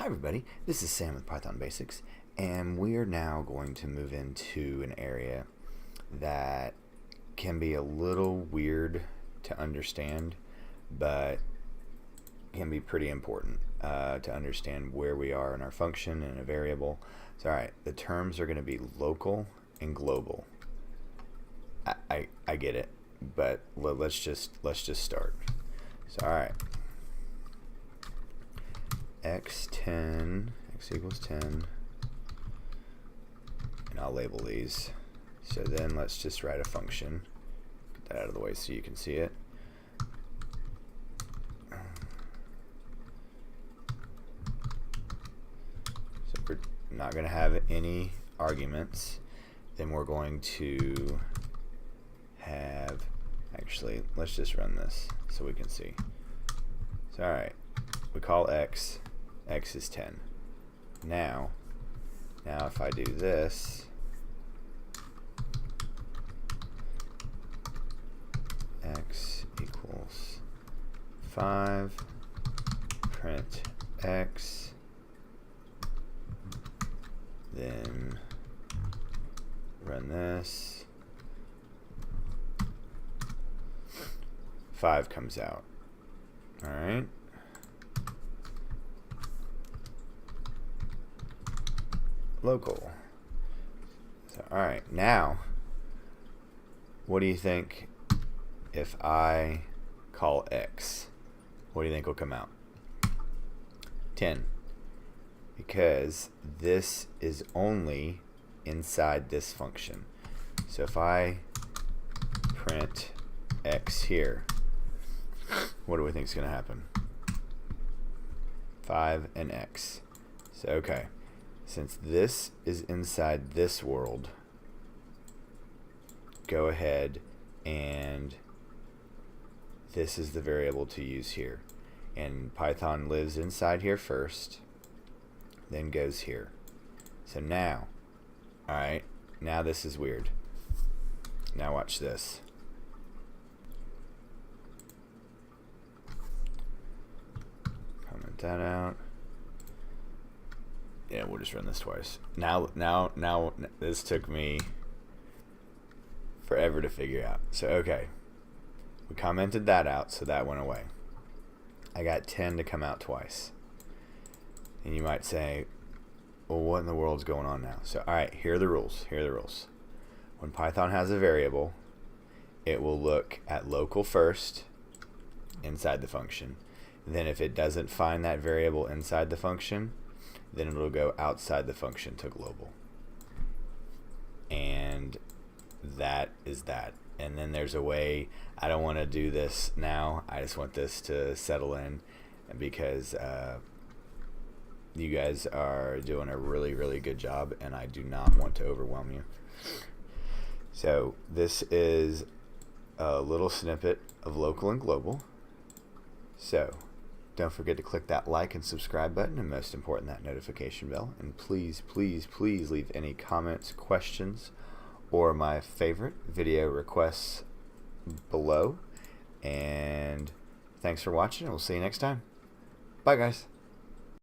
Hi everybody, this is Sam with Python Basics, and we are now going to move into an area that can be a little weird to understand, but can be pretty important to understand where we are in our function and a variable. So alright, the terms are going to be local and global. I get it, but let's just start. So alright, x equals 10, and I'll label these. So then let's just write a function. Get that out of the way so you can see it. So we're not going to have any arguments. Then we're going to have, actually, let's just run this so we can see. So alright, we call x is 10. Now if I do this, x equals 5, print x, then run this, 5 comes out. Alright. Local. So, alright, now what do you think if I call x? What do you think will come out? 10. Because this is only inside this function. So if I print x here, what do we think is going to happen? 5 and x. So okay, since this is inside this world, go ahead and this is the variable to use here. And Python lives inside here first, then goes here. So now, alright, now this is weird. Now watch this. Comment that out. Yeah, we'll just run this twice. Now, this took me forever to figure out. So, okay. We commented that out, so that went away. I got 10 to come out twice. And you might say, well, what in the world's going on now? So, alright, here are the rules. Here are the rules. When Python has a variable, it will look at local first inside the function. Then if it doesn't find that variable inside the function, then it'll go outside the function to global. And that is that. And then there's a way, I don't want to do this now, I just want this to settle in, because you guys are doing a really good job and I do not want to overwhelm you. So this is a little snippet of local and global. So don't forget to click that like and subscribe button, and most important, that notification bell. And please leave any comments, questions, or my favorite video requests below. And thanks for watching, and we'll see you next time. Bye guys.